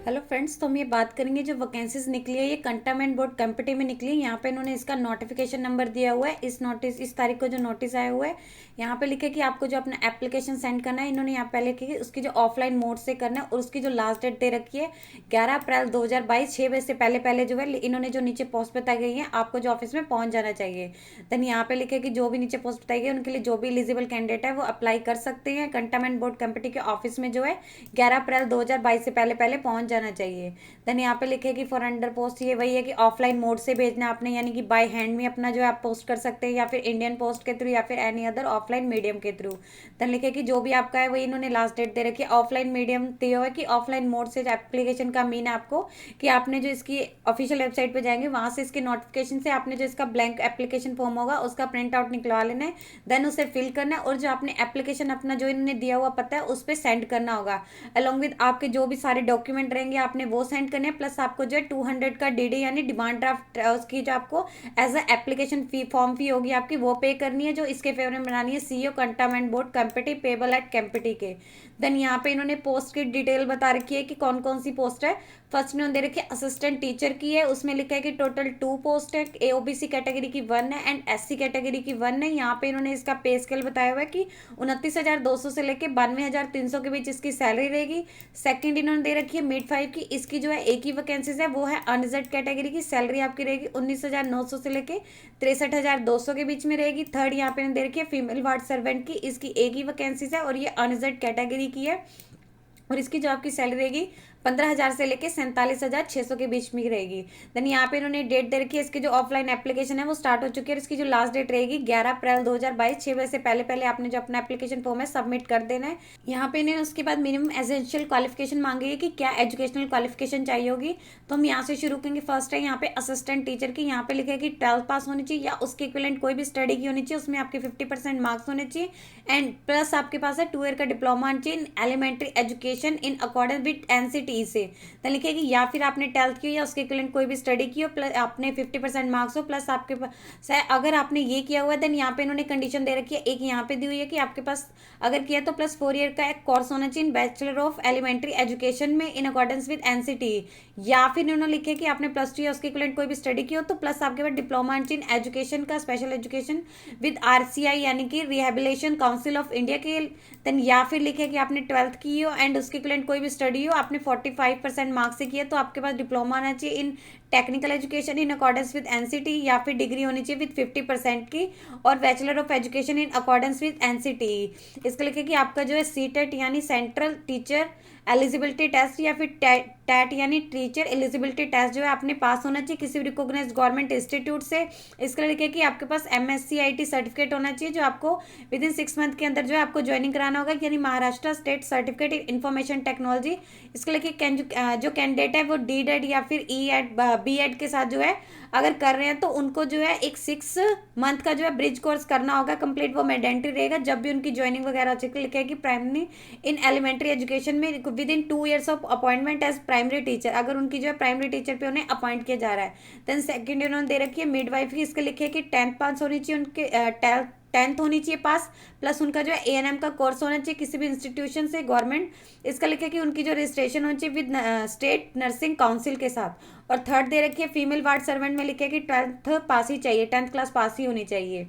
Hello friends, तो हम ये बात करेंगे जो वैकेंसीज निकली है ये कंटोनमेंट बोर्ड कंपटी में निकली है। यहाँ पे इन्होंने इसका नोटिफिकेशन नंबर दिया हुआ है। इस तारीख को जो नोटिस आया हुआ है यहाँ पे लिखे कि आपको जो अपना एप्लीकेशन सेंड करना है, इन्होंने यहाँ पहले कि उसकी जो ऑफलाइन मोड से करना है और उसकी जो लास्ट डेट दे रखी है 11 अप्रैल 2022 6 बजे से पहले पहले जो है इन्होंने जो नीचे पोस्ट बताई गई है आपको जो ऑफिस में पहुंच जाना चाहिए। देन यहाँ पे लिखे कि जो भी नीचे पोस्ट बताई गई है उनके लिए जो भी एलिजिबल कैंडिडेट है वो अप्लाई कर सकते हैं। कंटोनमेंट बोर्ड कंपटी के ऑफिस में जो है 11 अप्रैल 2022 से पहले पहले पहुंच जाना चाहिए। देन यहाँ पे लिखे कि फॉर अंडर पोस्ट ये वही है कि ऑफलाइन मोड से भेजना आपने, यानी कि बाय हैंड में अपना जो है आप पोस्ट कर सकते हैं या फिर इंडियन पोस्ट के थ्रू या फिर एनी अदर ऑफलाइन मीडियम के थ्रू। देन लिखे कि जो भी आपका है वही इन्होंने लास्ट डेट दे रखी है। ऑफलाइन मीडियम तो ये है कि ऑफलाइन मोड से एप्लीकेशन का मीन है आपको कि आपने जो इसकी ऑफिशियल वेबसाइट पे जाएंगे वहां से इसके नोटिफिकेशन से आपने जो इसका ब्लैंक एप्लीकेशन फॉर्म होगा उसका प्रिंट आउट निकलवा लेना है। देन उसे फिल करना है और जो आपने एप्लीकेशन अपना जो इन्होंने दिया हुआ पता है उस पर सेंड करना होगा। अलॉन्ग विद आपके जो भी सारे डॉक्यूमेंट रहेंगे आपने वो सेंड करने हैं। प्लस आपको जो है 200 का डीडी यानी डिमांड ड्राफ्ट उसकी जो आपको as a application fee form fee होगी आपकी वो पे करनी है, जो इसके फेवर में बनानी है। CEO cantonment board Kamptee payable at Kamptee के। देन यहाँ पे इन्होंने पोस्ट की डिटेल बता रखी है कि कौन कौन सी पोस्ट है। फर्स्ट इन्होंने दे रखी है असिस्टेंट टीचर की है, उसमें लिखा है कि टोटल 2 पोस्ट है। एओबीसी कैटेगरी की 1 है एंड एससी कैटेगरी की 1 है। यहाँ पे इन्होंने इसका पे स्केल बताया हुआ है कि 29,200 से लेके 92,300 के बीच इसकी सैलरी रहेगी। सेकंड इन्होंने दे रखी है मिड 5 की, इसकी जो है एक ही वैकेंसीज है वो है अनरिजर्व कैटेगरी की। सैलरी आपकी रहेगी 19,900 से लेके 63,200 के बीच में रहेगी। थर्ड यहाँ पे दे रखी है फीमेल वार्ड सर्वेंट की, इसकी एक ही वैकेंसीज है और ये अनरिजर्व कैटेगरी की है और इसकी जो आपकी सैलरी रहेगी 15,000 से लेके 47,600 के बीच में रहेगी। देन यहाँ पे इन्होंने डेट दे रखी है, इसकी जो ऑफलाइन एप्लीकेशन है वो स्टार्ट हो चुकी है और इसकी जो लास्ट डेट रहेगी 11 अप्रैल 2022 6 बजे से पहले पहले आपने जो अपना एप्लीकेशन फॉर्म है सबमिट कर देना है। यहाँ पे इन्हें उसके बाद मिनिमम एसेंशियल क्वालिफिकेशन मांगी है कि क्या एजुकेशनल क्वालिफिकेशन चाहिए होगी। तो हम यहाँ से शुरू करेंगे। फर्स्ट है यहाँ पे असिस्टेंट टीचर की, यहाँ पे लिखा है कि 12th पास होनी चाहिए या उसके इक्विवेलेंट कोई भी स्टडी की होनी चाहिए, उसमें आपके 50% मार्क्स होने चाहिए एंड प्लस आपके पास है 2 ईयर का diploma in elementary education in accordance with NCT से। देन लिखिए कि या फिर आपने 12th की हो या उसके इक्विवेलेंट कोई भी स्टडी की हो, प्लस आपने 50% मार्क्स हो, प्लस आपके पास है अगर आपने ये किया हुआ है। देन यहाँ पे इन्होंने कंडीशन दे रखी है, एक यहाँ पे दी हुई है कि आपके पास अगर किया तो प्लस 4 ईयर का एक कोर्स होना चाहिए in bachelor of elementary education में इन अकॉर्डेंस विद एनसीटी। या फिर इन्होंने लिखे कि आपने +2 या उसके इक्विवेलेंट कोई भी स्टडी की हो तो प्लस आपके पास डिप्लोमा इन एजुकेशन का स्पेशल एजुकेशन विद आरसीआई यानी कि रिहेबिलिटेशन काउंसिल ऑफ इंडिया के। देन या फिर लिखे कि आपने 12th की हो एंड उसके इक्विवेलेंट कोई भी स्टडी हो, आपने 45% मार्क्स से किया तो आपके पास डिप्लोमा आना चाहिए इन technical education in accordance with NCT, या फिर डिग्री होनी चाहिए विद 50% की और bachelor of education in accordance with NCT. इसके लिखे कि आपका जो है सीटेट यानी सेंट्रल टीचर एलिजिबिलिटी टेस्ट या फिर टैट यानी टीचर एलिजिबिलिटी टेस्ट जो है आपने पास होना चाहिए किसी भी रिकॉग्नाइज्ड गवर्नमेंट इंस्टीट्यूट से। इसके लिए लिखे कि आपके पास MSc IT सर्टिफिकेट होना चाहिए जो आपको विद इन 6 मंथ के अंदर जो है आपको ज्वाइनिंग कराना होगा, यानी Maharashtra state certificate in information technology. इसके लिए जो कैंडिडेट है वो DED या फिर EED BEd के साथ जो है अगर कर रहे हैं तो उनको जो है एक 6 मंथ का जो है ब्रिज कोर्स करना होगा कंप्लीट, वो मैंडेटरी रहेगा जब भी उनकी ज्वाइनिंग वगैरह हो चुकी। लिखा है कि प्राइमरी इन एलिमेंट्री एजुकेशन में with in 2 years of appointment as primary teacher, अगर उनकी जो है प्राइमरी टीचर पे उन्हें अपॉइंट किया जा रहा है। देन सेकंड उन्होंने दे रखी है मिडवाइफ की, इसके लिखे कि 10th पास होनी चाहिए उनके 10th होनी चाहिए पास, प्लस उनका जो है ANM का कोर्स होना चाहिए किसी भी इंस्टीट्यूशन से गवर्नमेंट। इसका लिखा कि उनकी जो रजिस्ट्रेशन होनी चाहिए विद स्टेट नर्सिंग काउंसिल के साथ। और थर्ड दे रखी है फीमेल वार्ड सर्वेंट में लिखे कि 12th पास ही चाहिए, 10th क्लास पास ही होनी चाहिए।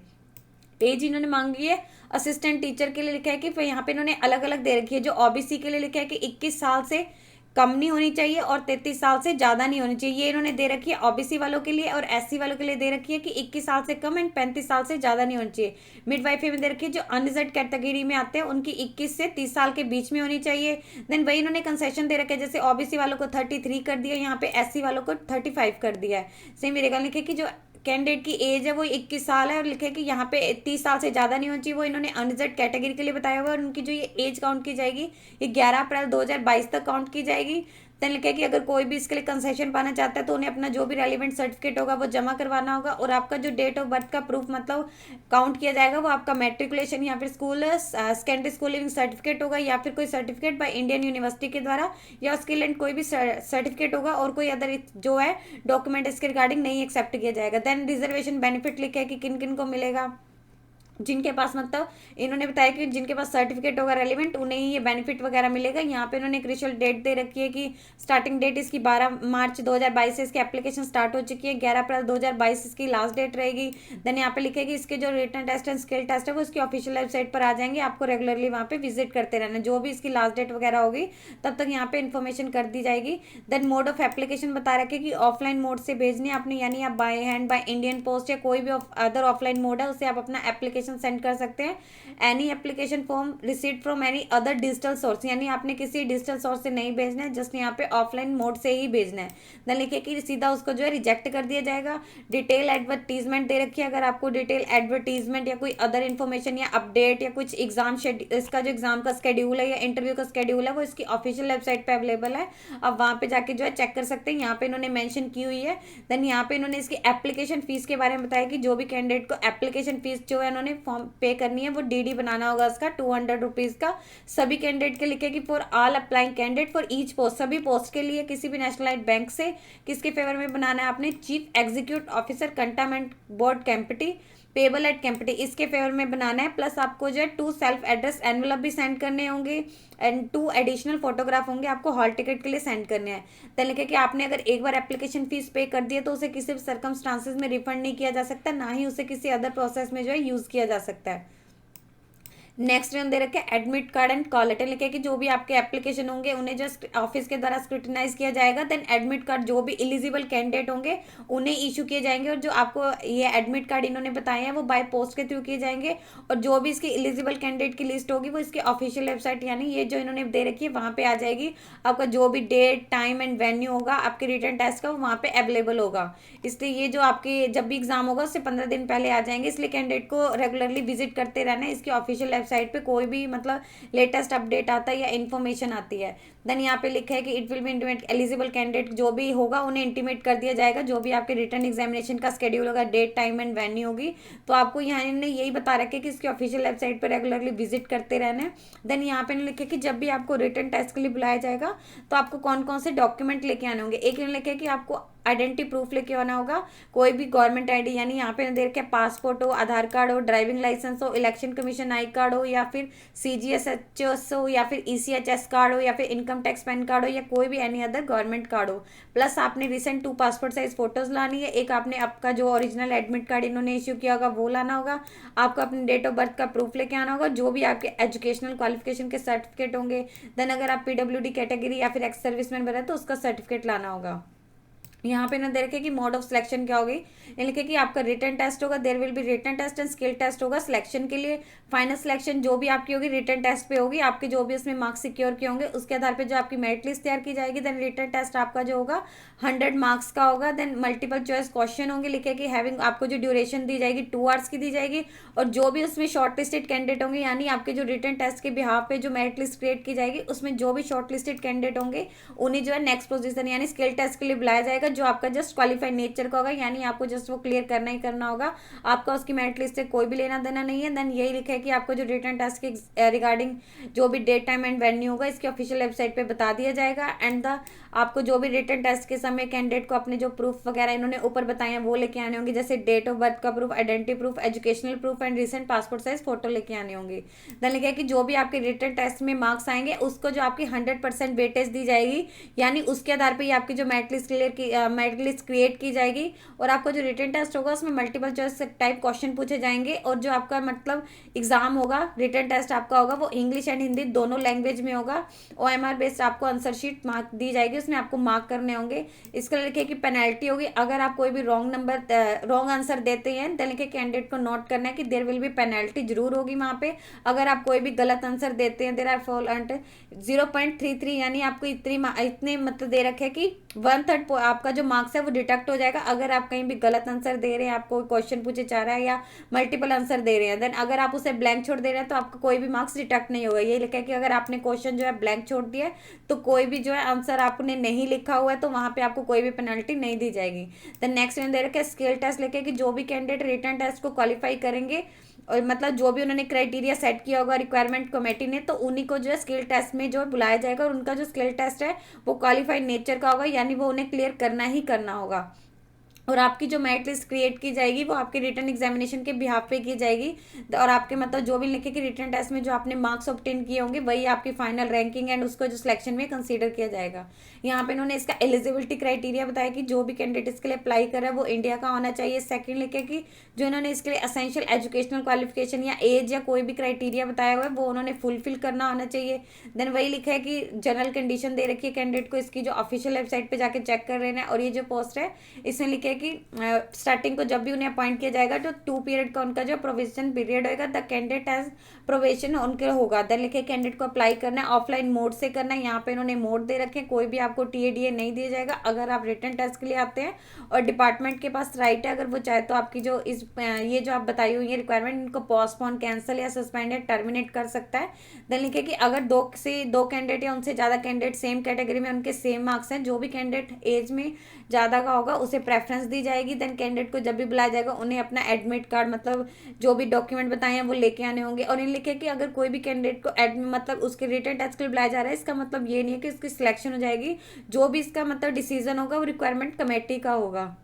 एज इन्होंने मांगी है असिस्टेंट टीचर के लिए लिखा है कि फिर यहाँ पे इन्होंने अलग अलग दे रखी है। जो OBC के लिए लिखा है कि 21 साल से कम नहीं होनी चाहिए और 33 साल से ज़्यादा नहीं होनी चाहिए, ये इन्होंने दे रखी है OBC वालों के लिए। और SC वालों के लिए दे रखी है कि 21 साल से कम एंड 35 साल से ज़्यादा नहीं होनी चाहिए। मिडवाइफरी में दे रखी है जो अनरिजर्व कैटेगरी में आते हैं उनकी 21 से 30 साल के बीच में होनी चाहिए। देन वही इन्होंने कंसेशन दे रखा है, जैसे OBC वालों को 33 कर दिया, यहाँ पे SC वालों को 35 कर दिया है। सेम मेरे ख्याल लिखे कि जो कैंडिडेट की एज है वो 21 साल है और लिखे कि यहाँ पे 30 साल से ज़्यादा नहीं होनी चाहिए, वो इन्होंने अनरिजर्व कैटेगरी के लिए बताया हुआ है। और उनकी जो ये एज काउंट की जाएगी ये 11 अप्रैल 2022 तक काउंट की जाएगी। देन लिखा है कि अगर कोई भी इसके लिए कंसेशन पाना चाहता है तो उन्हें अपना जो भी रेलिवेंट सर्टिफिकेट होगा वो जमा करवाना होगा और आपका जो डेट ऑफ बर्थ का प्रूफ मतलब काउंट किया जाएगा वो आपका मैट्रिकुलेशन या फिर school secondary school leaving certificate होगा या फिर कोई सर्टिफिकेट बाय इंडियन यूनिवर्सिटी के द्वारा या उसके लिए कोई भी सर्टिफिकेट होगा और कोई अदर जो है डॉक्यूमेंट इसके रिगार्डिंग नहीं एक्सेप्ट किया जाएगा। देन रिजर्वेशन बेनिफिट लिखा है कि किन किन को मिलेगा। जिनके पास मतलब इन्होंने बताया कि जिनके पास सर्टिफिकेट होगा रेलिवेंट उन्हें ही ये बेनिफिट वगैरह मिलेगा। यहाँ पे इन्होंने क्रिशियल डेट दे रखी है कि स्टार्टिंग डेट इसकी 12 मार्च 2022 से इसकी एप्लीकेशन स्टार्ट हो चुकी है, 11 अप्रैल 2022 इसकी लास्ट डेट रहेगी। देन यहाँ पे लिखेगी इसके जो written test and skill test है वो इसकी ऑफिशियल वेबसाइट पर आ जाएंगे, आपको रेगुलरली वहाँ पे विजिट करते रहना, जो भी इसकी लास्ट डेट वगैरह होगी तब तक यहाँ पे इन्फॉर्मेशन कर दी जाएगी। देन मोड ऑफ एप्लीकेशन बता रखे कि ऑफलाइन मोड से भेजनी है आपने, यानी आप by hand, by Indian post या कोई भी अदर ऑफलाइन मोड है उससे आप अपना एप्लीकेशन सेंड कर सकते हैं। Any application form received from any other digital source, यानी आपने किसी डिजिटल सोर्स से नहीं भेजना है, जस्ट यहाँ पे ऑफलाइन मोड से ही भेजना है। देन लिखिए कि सीधा उसको जो है रिजेक्ट कर दिया जाएगा। डिटेल एडवर्टीजमेंट दे रखी है, अगर आपको डिटेल एडवर्टीजमेंट या कोई अदर इन्फॉर्मेशन या अपडेट या कुछ एग्जाम इसका जो एग्जाम का स्केड्यूल है या इंटरव्यू का स्केड्यूल है वो इसकी ऑफिशियल वेबसाइट पे अवेलेबल है, आप वहाँ पे जाके जो है चेक कर सकते हैं। यहाँ पे इन्होंने मेंशन की हुई है। देन यहाँ पे इन्होंने इसकी एप्लीकेशन फीस के बारे में बताया कि जो भी कैंडिडेट को एप्लीकेशन फीस जो है इन्होंने फॉर्म पे करनी है वो डीडी बनाना होगा इसका 200 रुपीज़ का। सभी कैंडिडेट के लिखे कि for all applying candidate for each post, सभी पोस्ट के लिए किसी भी नेशनलाइज्ड बैंक से किसके फेवर में बनाना है आपने, chief executive officer cantonment board Kamptee payable at Kamptee, इसके फेवर में बनाना है। प्लस आपको जो है 2 सेल्फ एड्रेस एनवेलप भी सेंड करने होंगे एंड 2 एडिशनल फोटोग्राफ होंगे आपको हॉल टिकट के लिए सेंड करने हैं। तो लिखे कि आपने अगर एक बार एप्लीकेशन फीस पे कर दिया तो उसे किसी भी सर्कमस्टांसेस में रिफंड नहीं किया जा सकता, ना ही उसे किसी अदर प्रोसेस में जो है यूज़ किया जा सकता है। नेक्स्ट में दे रखे admit card and call letter, लिखे कि जो भी आपके एप्लीकेशन होंगे उन्हें जो ऑफिस के द्वारा स्क्रूटिनाइज किया जाएगा। देन एडमिट कार्ड जो भी एलिजिबल कैंडिडेट होंगे उन्हें इशू किए जाएंगे, और जो आपको ये एडमिट कार्ड इन्होंने बताए हैं वो बाय पोस्ट के थ्रू किए जाएंगे। और जो भी इसकी एलिजिबल कैंडिडेट की लिस्ट होगी वो इसकी ऑफिशियल वेबसाइट यानी ये जो इन्होंने दे रखी है वहाँ पे आ जाएगी। आपका जो भी डेट टाइम एंड वेन्यू होगा आपके रिटर्न टेस्ट का वो वहाँ पे अवेलेबल होगा। इसलिए ये जो आपके जब भी एग्जाम होगा उससे 15 दिन पहले आ जाएंगे, इसलिए कैंडिडेट को रेगुलरली विजिट करते रहना है। इसकी ऑफिशियल वेबसाइट पे कोई भी मतलब लेटेस्ट अपडेट आता है या इन्फॉर्मेशन आती है। देन यहाँ पे लिखा है कि it will be intimate eligible candidate जो भी होगा उन्हें इंटीमेट कर दिया जाएगा, जो भी आपके रिटर्न एग्जामिनेशन का स्केड्यूल होगा, डेट टाइम एंड वेन्यू होगी। तो आपको यहाँ इन्होंने यही बता रखा है कि इसकी ऑफिशियल वेबसाइट पर रेगुलरली विजिट करते रहना है। देन यहाँ पे लिखा है कि जब भी आपको रिटर्न टेस्ट के लिए बुलाया जाएगा तो आपको कौन कौन से डॉक्यूमेंट लेके आने होंगे। एक इन्होंने लिखा है कि आपको आइडेंटिटी प्रूफ लेके आना होगा, कोई भी गवर्नमेंट आईडी, यानी यहाँ पे दे रखे पासपोर्ट हो, आधार कार्ड हो, ड्राइविंग लाइसेंस हो, इलेक्शन कमीशन आई कार्ड हो, या फिर CGS-HS हो, या फिर ECHS कार्ड हो, या फिर इनकम टैक्स पैन कार्ड हो, या कोई भी एनी अदर गवर्नमेंट कार्ड हो। प्लस आपने रिसेंट 2 पासपोर्ट साइज फोटोज लानी है, एक आपने आपका जो ओरिजिनल एडमिट कार्ड इन्होंने इश्यू किया होगा वो लाना होगा, आपको अपने डेट ऑफ बर्थ का प्रूफ लेके आना होगा, जो भी आपके एजुकेशनल क्वालिफिकेशन के सर्टिफिकेट होंगे। देन अगर आप PWD कैटेगरी या फिर एक्स सर्विसमैन बने तो उसका सर्टिफिकेट लाना होगा। यहाँ पे ना दे रखे कि मोड ऑफ सिलेक्शन क्या होगी, ये लिखे कि आपका रिटन टेस्ट होगा, there will be written test and skill test होगा सिलेक्शन के लिए। फाइनल सिलेक्शन जो भी आपकी होगी रिटन टेस्ट पे होगी, आपके जो भी उसमें मार्क्स सिक्योर किए होंगे उसके आधार पे जो आपकी मेरिट लिस्ट तैयार की जाएगी। देन रिटन टेस्ट आपका जो होगा 100 मार्क्स का होगा। देन मल्टीपल चॉइस क्वेश्चन होंगे, लिखे कि हैविंग आपको जो ड्यूरेशन दी जाएगी 2 आवर्स की दी जाएगी। और जो भी उसमें शॉर्ट लिस्टेड कैंडिडेट होंगे, यानी आपके जो रिटन टेस्ट के बिहाफ पे जो मेरिट लिस्ट क्रिएट की जाएगी उसमें जो भी शॉर्ट लिस्टेड कैंडिडेट होंगे उन्हें जो है नेक्स्ट पोजीशन यानी स्किल टेस्ट के लिए बुलाया जाएगा, जो आपका जस्ट क्वालिफाइड नेचर का होगा, यानी आपको जस्ट वो क्लियर करना ही करना होगा, आपका उसकी मेरिट लिस्ट से कोई भी लेना देना नहीं है। देन यही लिखा है कि आपको जो रिटन टेस्ट के रिगार्डिंग जो भी डेट टाइम एंड वेन्यू होगा इसकी ऑफिशियल वेबसाइट पे बता दिया जाएगा। एंड आपको जो भी रिटन टेस्ट के समय कैंडिडेट को अपने जो प्रूफ वगैरह इन्होंने ऊपर बताए हैं वो लेके आने होंगे, जैसे डेट ऑफ बर्थ का proof, identity proof, educational proof and recent passport size photo लेके आने होंगे। देन लिखा है कि जो भी आपके रिटन टेस्ट में मार्क्स आएंगे उसको जो आपकी 100% वेटेज दी जाएगी, यानी उसके आधार पर आपकी जो मेरिट लिस्ट क्रिएट की जाएगी। और आपको जो रिटन टेस्ट होगा उसमें मल्टीपल चॉइस टाइप क्वेश्चन पूछे जाएंगे। और जो आपका मतलब एग्जाम होगा, रिटन टेस्ट आपका होगा वो इंग्लिश एंड हिंदी दोनों लैंग्वेज में होगा। OMR बेस्ड आपको आंसर शीट मार्क दी जाएगी, उसमें आपको मार्क करने होंगे। इसके लिए लिखे कि पेनल्टी होगी अगर आप कोई भी रॉन्ग आंसर देते हैं, तो लिखे कैंडिडेट को नोट करना है कि देयर विल बी पेनल्टी जरूर होगी वहाँ पे। अगर आप कोई भी गलत आंसर देते हैं, देयर आर फॉल अंडर 0.33, यानी आपको इतने मतलब दे रखे कि 1/3 आपका जो मार्क्स है वो डिडक्ट हो जाएगा अगर आप कहीं भी गलत आंसर दे रहे हैं, आपको क्वेश्चन पूछे जा रहा है या मल्टीपल आंसर दे रहे हैं। देन अगर आप उसे ब्लैंक छोड़ दे रहे हैं तो आपका कोई भी मार्क्स डिडक्ट नहीं होगा। ये लिखा है कि अगर आपने क्वेश्चन जो है ब्लैंक छोड़ दिया है तो कोई भी जो है आंसर आपने नहीं लिखा हुआ है तो वहाँ पे आपको कोई भी पेनल्टी नहीं दी जाएगी। देन नेक्स्ट में दे रखा है स्किल टेस्ट, लिखे कि जो भी कैंडिडेट रिटन टेस्ट को क्वालिफाई करेंगे और मतलब जो भी उन्होंने क्राइटेरिया सेट किया होगा रिक्वायरमेंट कमेटी ने, तो उन्हीं को जो है स्किल टेस्ट में जो बुलाया जाएगा। और उनका जो स्किल टेस्ट है वो क्वालिफाइड नेचर का होगा, यानी वो उन्हें क्लियर करना ही करना होगा। और आपकी जो मेरिट लिस्ट क्रिएट की जाएगी वो आपके रिटन एग्जामिनेशन के बिहाफ पे की जाएगी। और आपके मतलब जो भी लिखे कि रिटन टेस्ट में जो आपने मार्क्स ऑब्टेन किए होंगे वही आपकी फाइनल रैंकिंग एंड उसको जो सिलेक्शन में कंसीडर किया जाएगा। यहाँ पे इन्होंने इसका एलिजिबिलिटी क्राइटेरिया बताया कि जो भी कैंडिडेट इसके लिए अप्लाई कर रहा है वो इंडिया का होना चाहिए। सेकंड लिखे कि जो इन्होंने इसके लिए असेंशियल एजुकेशनल क्वालिफिकेशन या एज या कोई भी क्राइटेरिया बताया हुआ है वो उन्होंने फुलफिल करना होना चाहिए। देन वही लिखा है कि जनरल कंडीशन दे रखी है कैंडिडेट को, इसकी जो ऑफिशियल वेबसाइट पे जाके चेक कर लेना है। और ये जो पोस्ट है इसमें लिखा है कि स्टार्टिंग को जब भी उन्हें अपॉइंट किया जाएगा तो 2 पीरियड का उनका जो प्रोविजन पीरियड होगा, द कैंडिडेट हैज प्रोविजन उनके होगा। देन लिखे कैंडिडेट को अप्लाई करना है ऑफलाइन मोड से करना है। यहाँ पे इन्होंने मोड दे रखे हैं, कोई भी आपको टीएडीए नहीं दिया जाएगा अगर आप रिटन टेस्ट के लिए आते हैं। और डिपार्टमेंट के पास राइट है अगर वो चाहे तो आपकी जो इस ये जो आप बताई हुई है रिक्वायरमेंट इनको पोस्टपोन, कैंसिल या सस्पेंड या टर्मिनेट कर सकता है। देन लिखे कि अगर 2 से 2 कैंडिडेट या उनसे ज़्यादा कैंडिडेट सेम कैटेगरी में उनके सेम मार्क्स हैं, जो भी कैंडिडेट एज में ज़्यादा का होगा उसे प्रेफरेंस दी जाएगी। देन कैंडिडेट को जब भी बुलाया जाएगा उन्हें अपना एडमिट कार्ड मतलब जो भी डॉक्यूमेंट बताए हैं वो लेके आने होंगे। और इन लिखे कि अगर कोई भी कैंडिडेट को एडमिट मतलब उसके रिटन टेस्ट के लिए बुलाया जा रहा है इसका मतलब ये नहीं है कि इसकी सिलेक्शन हो जाएगी। जो भी इसका मतलब डिसीजन होगा वो रिक्वायरमेंट कमेटी का होगा।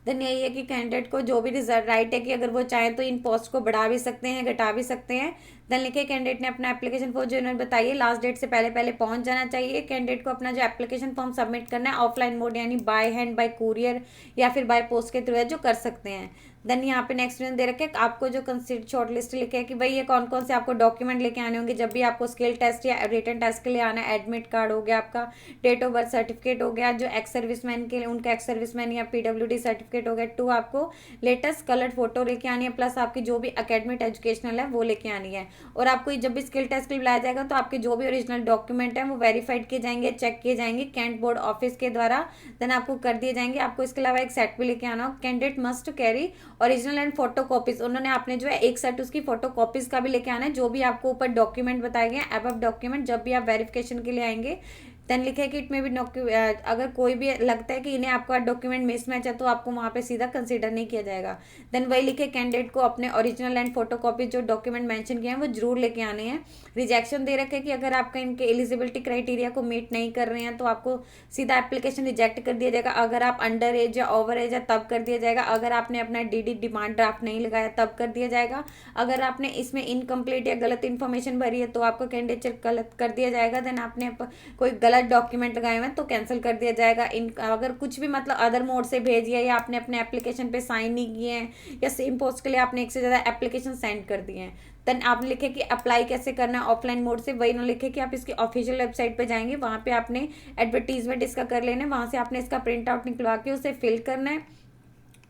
देन यही है कि कैंडिडेट को जो भी रिजल्ट राइट है कि अगर वो चाहें तो इन पोस्ट को बढ़ा भी सकते हैं घटा भी सकते हैं। देन लिखे कैंडिडेट ने अपना एप्लीकेशन फॉर्म जो इन्होंने बताइए लास्ट डेट से पहले पहले पहुंच जाना चाहिए। कैंडिडेट को अपना जो एप्लीकेशन फॉर्म सबमिट करना है ऑफलाइन मोड यानी बाय हैंड, बाय कुरियर या फिर बाय पोस्ट के थ्रू है जो कर सकते हैं। देन यहाँ पे नेक्स्ट दे रखे आपको जो कंसिडर शॉर्ट लिस्ट लिखे है कि भाई ये कौन कौन से आपको डॉक्यूमेंट लेके आने होंगे जब भी आपको स्किल टेस्ट या रिटन टेस्ट के लिए आना है। एडमिट कार्ड हो गया, आपका डेट ऑफ बर्थ सर्टिफिकेट हो गया, जो एक्स सर्विसमैन के लिए उनका एक्स सर्विसमैन या पीडब्ल्यूडी सर्टिफिकेट हो गया। 2 आपको लेटेस्ट कलर्ड फोटो लेके आनी है, प्लस आपकी जो भी अकेडमिक एजुकेशनल है वो लेके आनी है। और आपको जब भी स्किल टेस्ट के लिए बुलाया जाएगा तो आपके जो भी ओरिजिनल डॉक्यूमेंट है वो वेरीफाइड किए जाएंगे, चेक किए जाएंगे कैंट बोर्ड ऑफिस के द्वारा। देन आपको कर दिए जाएंगे। आपको इसके अलावा एक सेट भी लेके आना हो। Candidate must carry original and photo copies, उन्होंने आपने जो है एक सेट उसकी फोटो कॉपीज का भी लेके आना है। जो भी आपको ऊपर डॉक्यूमेंट बताए गए अबव डॉक्यूमेंट जब भी आप वेरिफिकेशन के लिए आएंगे। देन लिखे है कि इट में भी अगर कोई भी लगता है कि इन्हें आपका डॉक्यूमेंट मिसमैच है तो आपको वहाँ पे सीधा कंसीडर नहीं किया जाएगा। देन वही लिखे कैंडिडेट को अपने ओरिजिनल एंड फोटो कॉपी जो डॉक्यूमेंट मेंशन किए हैं वो जरूर लेके आने हैं। रिजेक्शन दे रखे कि अगर आपका इनके एलिजिबिलिटी क्राइटेरिया को मीट नहीं कर रहे हैं तो आपको सीधा एप्लीकेशन रिजेक्ट कर दिया जाएगा। अगर आप अंडर एज या ओवर एज है तब कर दिया जाएगा। अगर आपने अपना डीडी डिमांड ड्राफ्ट नहीं लगाया तब कर दिया जाएगा। अगर आपने इसमें इनकम्प्लीट या गलत इन्फॉर्मेशन भरी है तो आपका कैंडिडेट गलत कर दिया जाएगा। देन आपने कोई गलत डॉक्यूमेंट लगाए हुए हैं तो कैंसिल कर दिया जाएगा। इन अगर कुछ भी मतलब अदर मोड से भेजिए या आपने अपने एप्लीकेशन पे साइन नहीं किए हैं या सेम पोस्ट के लिए आपने एक से ज़्यादा एप्लीकेशन सेंड कर दिए हैं। देन आप लिखे कि अप्लाई कैसे करना है ऑफलाइन मोड से, वही ना लिखे कि आप इसकी ऑफिशियल वेबसाइट पे जाएंगे, वहाँ पे आपने एडवर्टीजमेंट इसका कर लेना है, वहाँ से आपने इसका प्रिंट आउट निकलवा के उसे फिल करना है।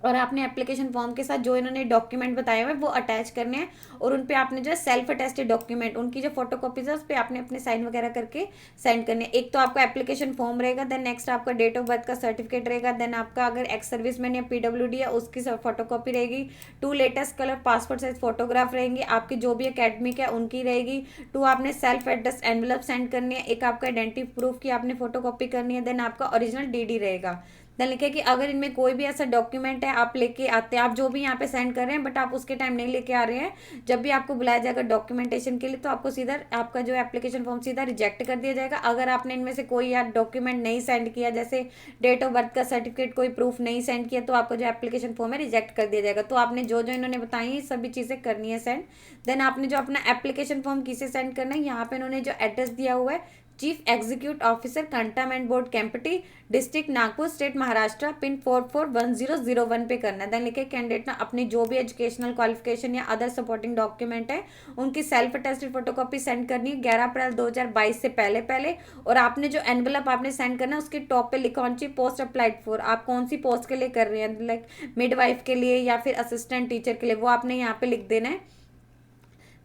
और आपने एप्लीकेशन फॉर्म के साथ जो इन्होंने डॉक्यूमेंट बताए हुए वो अटैच करने हैं। और उन पे आपने जो है सेल्फ अटेस्टेड डॉक्यूमेंट उनकी जो फोटो कॉपीज है उस पर आपने अपने साइन वगैरह करके सेंड करने। एक तो आपका एप्लीकेशन फॉर्म रहेगा, देन नेक्स्ट आपका डेट ऑफ बर्थ का सर्टिफिकेट रहेगा, देन आपका अगर एक्स सर्विसमैन या पीडब्ल्यूडी है उसकी फोटो कॉपी रहेगी, 2 latest colour passport size photograph रहेंगे, आपकी जो भी अकेडमिक है उनकी रहेगी, 2 आपने सेल्फ एड्रेस एनवलप सेंड करनी है, एक आपका आइडेंटिटी प्रूफ की आपने फोटो कॉपी करनी है, देन आपका ओरिजिनल डीडी रहेगा। देन लिखे कि अगर इनमें कोई भी ऐसा डॉक्यूमेंट है आप लेके आते हैं, आप जो भी यहाँ पे सेंड कर रहे हैं बट आप उसके टाइम नहीं लेके आ रहे हैं, जब भी आपको बुलाया जाएगा डॉक्यूमेंटेशन के लिए तो आपको सीधा आपका जो एप्लीकेशन फॉर्म सीधा रिजेक्ट कर दिया जाएगा। अगर आपने इनमें से कोई यार डॉक्यूमेंट नहीं सेंड किया, जैसे डेट ऑफ बर्थ का सर्टिफिकेट कोई प्रूफ नहीं सेंड किया, तो आपका जो एप्लीकेशन फॉर्म है रिजेक्ट कर दिया जाएगा। तो आपने जो जो इन्होंने बताई है सभी चीज़ें करनी है सेंड। देन आपने जो अपना एप्लीकेशन फॉर्म किसे सेंड करना है, यहाँ पे इन्होंने जो एड्रेस दिया हुआ है chief executive officer cantonment board Kamptee, district Nagpur, state Maharashtra, pin 441001 पे करना है। देन लिखे कैंडिडेट ना अपनी जो भी एजुकेशनल क्वालिफिकेशन या अदर सपोर्टिंग डॉक्यूमेंट है उनकी सेल्फ अटेस्टेड फोटोकॉपी सेंड करनी है 11 अप्रैल 2022 से पहले पहले। और आपने जो एनवलप आपने सेंड करना है उसके टॉप पे लिखा होना चाहिए पोस्ट अप्लाइड फॉर, आप कौन सी पोस्ट के लिए कर रहे हैं, लाइक मिडवाइफ के लिए या फिर असिस्टेंट टीचर के लिए, वो आपने यहाँ पे लिख देना है।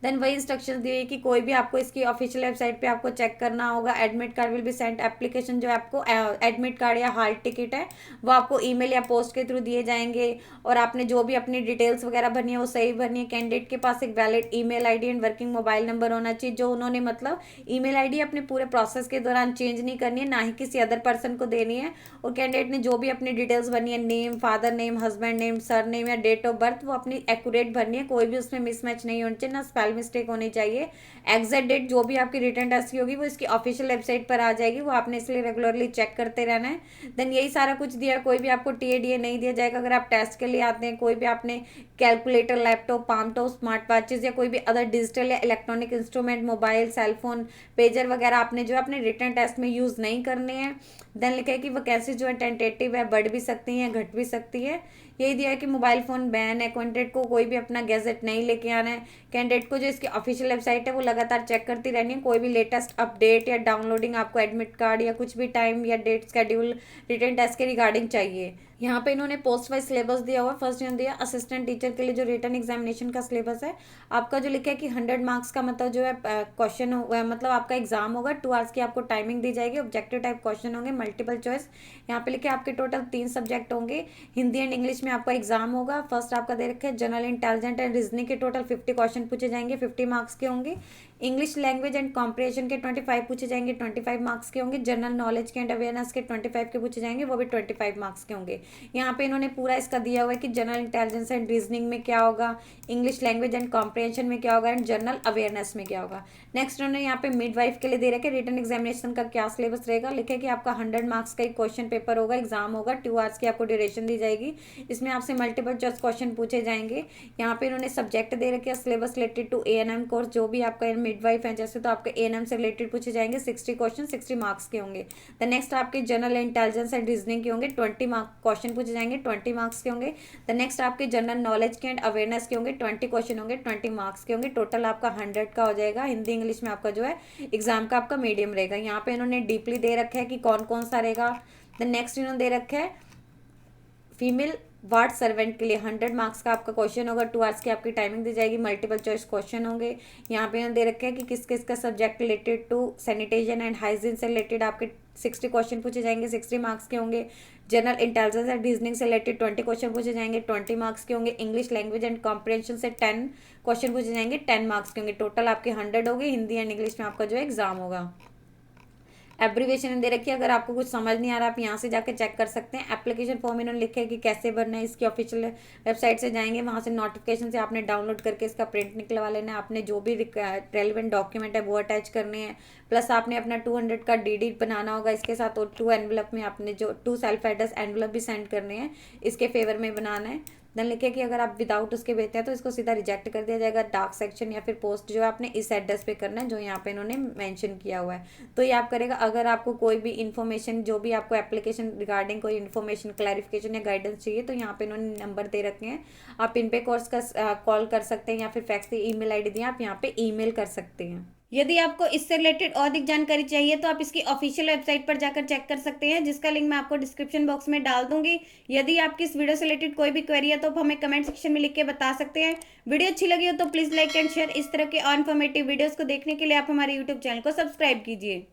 देन वही इंस्ट्रक्शंस दी है कि कोई भी आपको इसकी ऑफिशियल वेबसाइट पे आपको चेक करना होगा। Admit card will be sent, application जो आपको एडमिट कार्ड या हॉल टिकट है वो आपको ईमेल या पोस्ट के थ्रू दिए जाएंगे। और आपने जो भी अपनी डिटेल्स वगैरह भरनी है वो सही भरनी है। कैंडिडेट के पास एक valid email ID and working mobile number होना चाहिए, जो उन्होंने मतलब ईमेल आईडी अपने पूरे प्रोसेस के दौरान चेंज नहीं करनी है, ना ही किसी अदर पर्सन को देनी है। और कैंडिडेट ने जो भी अपनी डिटेल्स भरनी है, name, father name, husband name, sir name या डेट ऑफ बर्थ, वो अपनी एक्यूरेट भरनी है, कोई भी उसमें मिसमैच नहीं होनी चाहिए, ना स्पेलिंग स्पेल मिस्टेक होनी चाहिए। एग्जैक्ट डेट जो भी आपकी रिटर्न टेस्ट की होगी वो इसकी ऑफिशियल वेबसाइट पर आ जाएगी, वो आपने इसलिए रेगुलरली चेक करते रहना है। देन यही सारा कुछ दिया, कोई भी आपको टीएडीए नहीं दिया जाएगा। अगर आप टेस्ट के लिए आते हैं, कोई भी आपने calculator, laptop, palm top, smart watches या कोई भी अदर डिजिटल या electronic instrument, mobile, cellphone, pager वगैरह आपने जो अपने रिटर्न टेस्ट में यूज़ नहीं करने हैं। देन लिखा है कि वैकेंसी जो है टेंटेटिव है, बढ़ भी सकती है, घट भी सकती है। यही दिया है कि मोबाइल फ़ोन बैन है, कैंडिडेट को कोई भी अपना गैजेट नहीं लेके आना है। कैंडिडेट को जो इसकी ऑफिशियल वेबसाइट है वो लगातार चेक करती रहनी है, कोई भी लेटेस्ट अपडेट या डाउनलोडिंग आपको एडमिट कार्ड या कुछ भी टाइम या डेट शेड्यूल रिटर्न टेस्ट के रिगार्डिंग चाहिए। यहाँ पे इन्होंने पोस्ट वाइज सिलेबस दिया हुआ है। फर्स्ट इन्होंने दिया असिस्टेंट टीचर के लिए जो रिटर्न एग्जामिनेशन का सिलेबस है आपका, जो लिखा है कि 100 मार्क्स का मतलब जो है क्वेश्चन मतलब आपका एग्जाम होगा, 2 आवर्स की आपको टाइमिंग दी जाएगी, ऑब्जेक्टिव टाइप क्वेश्चन होंगे, मल्टीपल चॉइस। यहाँ पे लिखे आपके टोटल 3 सब्जेक्ट होंगे, हिंदी एंड इंग्लिश में आपका एग्जाम होगा। फर्स्ट आपका दे रखे जनरल इंटेलिजेंट एंड रीजनिंग के टोटल 50 क्वेश्चन पूछे जाएंगे, 50 मार्क्स के होंगे। इंग्लिश लैंग्वेज एंड कॉम्प्रिहेंशन के 25 पूछे जाएंगे, 25 मार्क्स के होंगे। जनरल नॉलेज के एंड अवेयरनेस के 25 के पूछे जाएंगे, वो भी 25 मार्क्स के होंगे। यहाँ पे इन्होंने पूरा इसका दिया हुआ है कि जनरल इंटेलिजेंस एंड रीजनिंग में क्या होगा, इंग्लिश लैंग्वेज एंड कॉम्प्रिहेंशन में क्या होगा, एंड जनरल अवेयरनेस में क्या होगा। नेक्स्ट उन्होंने यहाँ पे मिडवाइफ के लिए दे रखे रिटर्न एग्जामिनेशन का क्या सिलेबस रहेगा। लिखे कि आपका 100 मार्क्स का एक क्वेश्चन पेपर होगा, एग्जाम होगा, 2 आवर्स की आपको ड्यूरेशन दी जाएगी। इसमें आपसे मल्टीपल चॉइस क्वेश्चन पूछे जाएंगे। यहाँ पे इन्होंने सब्जेक्ट दे रखे syllabus related to ANM course, जो भी आपका मिडवाइफ है जैसे, तो आपके एएनएम से रिलेटेड पूछे जाएंगे। 60 क्वेश्चन 60 मार्क्स के होंगे। द नेक्स्ट आपके जनरल इंटेलिजेंस एंड रीजनिंग के होंगे, 20 मार्क्स क्वेश्चन पूछे जाएंगे, 20 मार्क्स के होंगे। द नेक्स्ट आपके जनरल नॉलेज के एंड अवेयरनेस के होंगे, 20 क्वेश्चन होंगे, 20 मार्क्स के होंगे। टोटल आपका 100 का हो जाएगा। हिंदी इंग्लिश में आपका जो है एग्जाम का आपका मीडियम रहेगा। यहाँ पे इन्होंने डीपली दे रखा है कि कौन कौन सा रहेगा। द नेक्स्ट इन्होंने दे रखा है फीमेल वार्ड सर्वेंट के लिए 100 मार्क्स का आपका क्वेश्चन होगा, 2 आवर्स की आपकी टाइमिंग दी जाएगी, मल्टीपल चॉइस क्वेश्चन होंगे। यहाँ पे इन्होंने दे रखे हैं कि किस किस का subject related to sanitation and hygiene से रिलेटेड आपके 60 क्वेश्चन पूछे जाएंगे, 60 मार्क्स के होंगे। जनरल इंटेलिजेंस एंड रीजनिंग से रिलेटेड 20 क्वेश्चन पूछे जाएंगे, 20 मार्क्स के होंगे। इंग्लिश लैंग्वेज एंड कॉम्प्रिहेंशन से 10 क्वेश्चन पूछे जाएंगे, 10 मार्क्स के होंगे। टोटल आपके 100 होंगे। हिंदी एंड इंग्लिश में आपका जो है एग्जाम होगा। एब्रीवेशन दे रखी है, अगर आपको कुछ समझ नहीं आ रहा आप यहाँ से जाके चेक कर सकते हैं। एप्लीकेशन फॉर्म इन्होंने लिखा है कि कैसे भरना है, इसकी ऑफिशियल वेबसाइट से जाएंगे, वहाँ से नोटिफिकेशन से आपने डाउनलोड करके इसका प्रिंट निकलवा लेना है। आपने जो भी रेलिवेंट डॉक्यूमेंट है वो अटैच करने हैं, प्लस आपने अपना 200 का डीडी बनाना होगा इसके साथ, और 2 एनवलप में आपने जो 2 सेल्फ एड्रेस एनवलप भी सेंड करने हैं, इसके फेवर में बनाना है। देन लिखे कि अगर आप विदाउट उसके भेजते हैं तो इसको सीधा रिजेक्ट कर दिया जाएगा। डार्क सेक्शन या फिर पोस्ट जो है आपने इस एड्रेस पे करना है जो यहाँ पे इन्होंने मेंशन किया हुआ है, तो ये आप करेगा। अगर आपको कोई भी इन्फॉर्मेशन, जो भी आपको एप्लीकेशन रिगार्डिंग कोई इन्फॉर्मेशन, क्लैरिफिकेशन या गाइडेंस चाहिए, तो यहाँ पे इन्होंने नंबर दे रखे हैं, आप इन पे कोर्स का कॉल कर सकते हैं या फिर फैक्स ईमेल आईडी दिए, आप यहाँ पे ईमेल कर सकते हैं। यदि आपको इससे रिलेटेड और अधिक जानकारी चाहिए तो आप इसकी ऑफिशियल वेबसाइट पर जाकर चेक कर सकते हैं, जिसका लिंक मैं आपको डिस्क्रिप्शन बॉक्स में डाल दूंगी। यदि आपकी इस वीडियो से रिलेटेड कोई भी क्वेरी है तो आप हमें कमेंट सेक्शन में लिख के बता सकते हैं। वीडियो अच्छी लगी हो तो प्लीज़ लाइक एंड शेयर। इस तरह के और इन्फॉर्मेटिव वीडियोज़ को देखने के लिए आप हमारे यूट्यूब चैनल को सब्सक्राइब कीजिए।